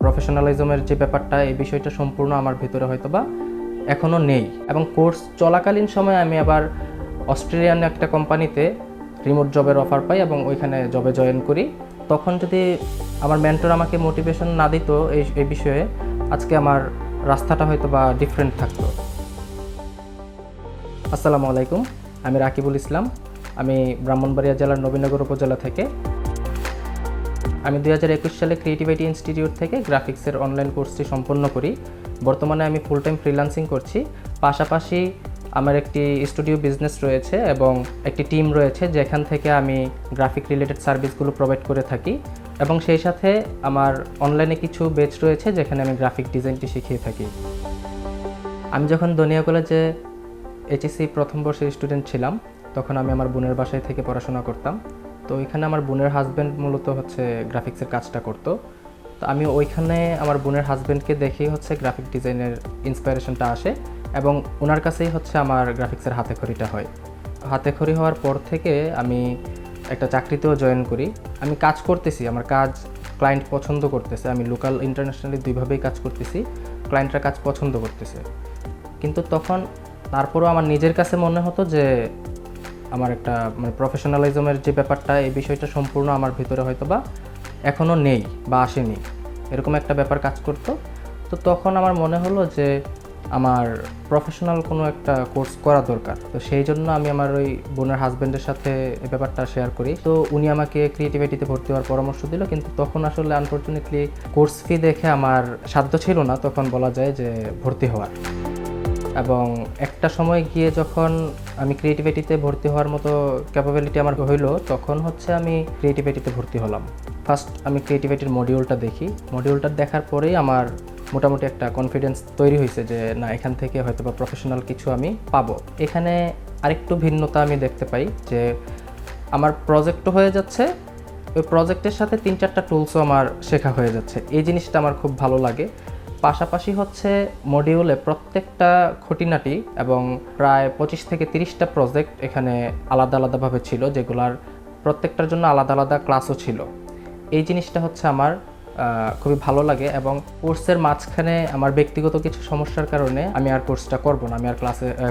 প্রফেশনালিজমের যে ব্যাপারটা, এই বিষয়টা সম্পূর্ণ আমার ভিতরে হয়তো বা এখনও নেই। এবং কোর্স চলাকালীন সময়ে আমি আবার অস্ট্রেলিয়ান একটা কোম্পানিতে রিমোট জবের অফার পাই এবং ওইখানে জবে জয়েন করি। তখন যদি আমার মেন্টর আমাকে মোটিভেশন না দিত এই বিষয়ে, আজকে আমার রাস্তাটা হয়তো বা ডিফারেন্ট থাকতো। আসসালামু আলাইকুম, আমি রাকিবুল ইসলাম। আমি ব্রাহ্মণবাড়িয়া জেলার নবীনগর উপজেলা থেকে। আমি 2021 সালে ক্রিয়েটিভিটি ইনস্টিটিউট থেকে গ্রাফিক্সের অনলাইন কোর্সটি সম্পন্ন করি। বর্তমানে আমি ফুল টাইম ফ্রিল্যান্সিং করছি। পাশাপাশি আমার একটি স্টুডিও বিজনেস রয়েছে এবং একটি টিম রয়েছে যেখান থেকে আমি গ্রাফিক রিলেটেড সার্ভিসগুলো প্রোভাইড করে থাকি। এবং সেই সাথে আমার অনলাইনে কিছু ব্যাচ রয়েছে যেখানে আমি গ্রাফিক ডিজাইনটি শিখিয়ে থাকি। আমি যখন দনিয়া কলেজে এইচএসসি প্রথম বর্ষের স্টুডেন্ট ছিলাম, তখন আমি আমার বোনের বাসায় থেকে পড়াশোনা করতাম। তো ওইখানে আমার বোনের হাজব্যান্ড মূলত গ্রাফিক্সের কাজটা করতো। তো আমি ওইখানে আমার বোনের হাজব্যান্ডকে দেখেই গ্রাফিক ডিজাইনের ইন্সপায়ারেশনটা আসে এবং ওনার কাছেই আমার গ্রাফিক্সের হাতেখড়িটা হয়। হাতেখড়ি হওয়ার পর থেকে আমি একটা চাকরিতেও জয়েন করি। আমি কাজ করতেছি, আমার কাজ ক্লায়েন্ট পছন্দ করতেছে। আমি লোকাল ইন্টারন্যাশনালি দুইভাবেই কাজ করতেছি, ক্লায়েন্টরা কাজ পছন্দ করতেছে। কিন্তু তখন তারপরেও আমার নিজের কাছে মনে হতো যে আমার একটা প্রফেশনালিজমের যে ব্যাপারটা, এই বিষয়টা সম্পূর্ণ আমার ভিতরে হয়তো বা এখনও নেই বা আসেনি, এরকম একটা ব্যাপার কাজ করতো। তো তখন আমার মনে হলো যে আমার প্রফেশনাল কোনো একটা কোর্স করা দরকার। তো সেই জন্য আমি আমার ওই বোনের হাজব্যান্ডের সাথে এই ব্যাপারটা শেয়ার করি। তো উনি আমাকে ক্রিয়েটিভিটিতে ভর্তি হওয়ার পরামর্শ দিল, কিন্তু তখন আসলে আনফর্চুনেটলি কোর্স ফি দেখে আমার সাধ্য ছিল না তখন বলা যায় যে ভর্তি হওয়ার। এবং একটা সময় গিয়ে যখন আমি ক্রিয়েটিভিটিতে ভর্তি হওয়ার মতো ক্যাপাবিলিটি আমার হইলো, তখন আমি ক্রিয়েটিভিটিতে ভর্তি হলাম। ফার্স্ট আমি ক্রিয়েটিভিটির মডিউলটা দেখি। মডিউলটা দেখার পরেই আমার মোটামুটি একটা কনফিডেন্স তৈরি হয়েছে যে না, এখান থেকে হয়তো বা প্রফেশনাল কিছু আমি পাবো। এখানে আরেকটু ভিন্নতা আমি দেখতে পাই যে আমার প্রজেক্টও হয়ে যাচ্ছে, ওই প্রজেক্টের সাথে 3-4টা টুলসও আমার শেখা হয়ে যাচ্ছে। এই জিনিসটা আমার খুব ভালো লাগে। পাশাপাশি মডিউলে প্রত্যেকটা খুঁটিনাটি এবং প্রায় 25 থেকে 30টা প্রজেক্ট এখানে আলাদা আলাদাভাবে ছিল, যেগুলার প্রত্যেকটার জন্য আলাদা আলাদা ক্লাসও ছিল। এই জিনিসটা আমার খুবই ভালো লাগে। এবং কোর্সের মাঝখানে আমার ব্যক্তিগত কিছু সমস্যার কারণে আমি আর কোর্সটা করব না, আমি আর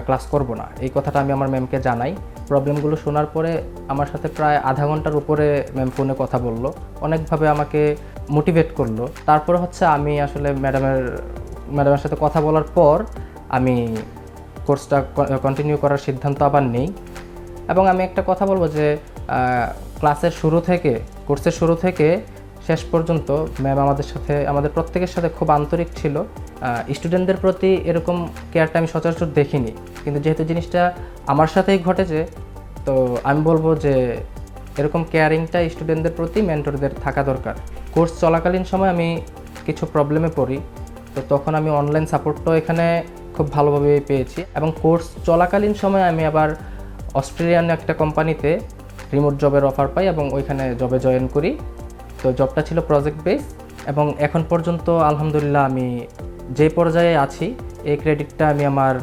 ক্লাস করব না, এই কথাটা আমি আমার ম্যামকে জানাই। প্রবলেমগুলো শোনার পরে আমার সাথে প্রায় আধা ঘন্টার উপরে ম্যাম ফোনে কথা বললো, অনেকভাবে আমাকে মোটিভেট করলো। তারপরে আমি আসলে ম্যাডামের সাথে কথা বলার পর আমি কোর্সটা কন্টিনিউ করার সিদ্ধান্ত আবার নেই। এবং আমি একটা কথা বলবো যে কোর্সের শুরু থেকে শেষ পর্যন্ত ম্যাম আমাদের প্রত্যেকের সাথে খুব আন্তরিক ছিল। স্টুডেন্টদের প্রতি এরকম কেয়ারটা আমি সচরাচর দেখিনি, কিন্তু যেহেতু জিনিসটা আমার সাথেই ঘটেছে, তো আমি বলবো যে এরকম কেয়ারিংটা স্টুডেন্টদের প্রতি মেন্টরদের থাকা দরকার। কোর্স চলাকালীন সময় আমি কিছু প্রবলেমে পড়ি, তো তখন আমি অনলাইন সাপোর্টটাও এখানে খুব ভালোভাবে পেয়েছি। এবং কোর্স চলাকালীন সময় আমি আবার অস্ট্রেলিয়ান একটা কোম্পানিতে রিমোট জবের অফার পাই এবং ওইখানে জবে জয়েন করি। তো জবটা ছিল প্রজেক্ট বেস এবং এখন পর্যন্ত আলহামদুলিল্লাহ আমি যে পর্যায়ে আছি, এই ক্রেডিটটা আমি আমার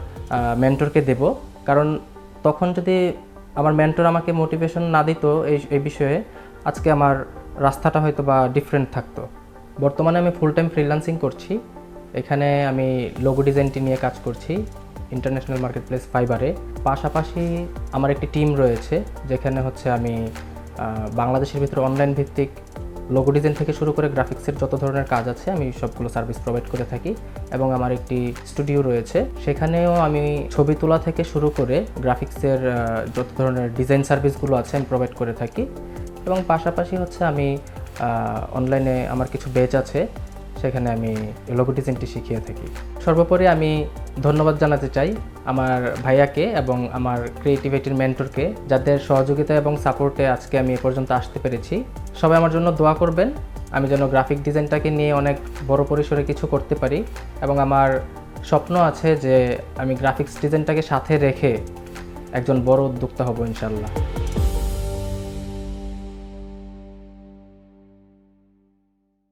মেন্টরকে দেব। কারণ তখন যদি আমার মেন্টর আমাকে মোটিভেশন না দিত এই বিষয়ে, আজকে আমার রাস্তাটা হয়তো বা ডিফারেন্ট থাকতো। বর্তমানে আমি ফুল টাইম ফ্রিল্যান্সিং করছি। এখানে আমি লোগো ডিজাইনটি নিয়ে কাজ করছি ইন্টারন্যাশনাল মার্কেট প্লেস ফাইবারে। পাশাপাশি আমার একটি টিম রয়েছে যেখানে আমি বাংলাদেশের ভিতরে অনলাইন ভিত্তিক লোগো ডিজাইন থেকে শুরু করে গ্রাফিক্সের যত ধরনের কাজ আছে আমি সবগুলো সার্ভিস প্রোভাইড করে থাকি। এবং আমার একটি স্টুডিও রয়েছে, সেখানেও আমি ছবি তোলা থেকে শুরু করে গ্রাফিক্সের যত ধরনের ডিজাইন সার্ভিসগুলো আছে আমি প্রোভাইড করে থাকি। এবং পাশাপাশি আমি অনলাইনে আমার কিছু ব্যাচ আছে, সেখানে আমি লোগো ডিজাইনটি শিখিয়ে থাকি। সর্বোপরি আমি ধন্যবাদ জানাতে চাই আমার ভাইয়াকে এবং আমার ক্রিয়েটিভিটির মেন্টরকে, যাদের সহযোগিতা এবং সাপোর্টে আজকে আমি এ পর্যন্ত আসতে পেরেছি। সবাই আমার জন্য দোয়া করবেন, আমি যেন গ্রাফিক ডিজাইনটাকে নিয়ে অনেক বড় পরিসরে কিছু করতে পারি। এবং আমার স্বপ্ন আছে যে আমি গ্রাফিক্স ডিজাইনটাকে সাথে রেখে একজন বড় উদ্যোক্তা হব ইনশাআল্লাহ।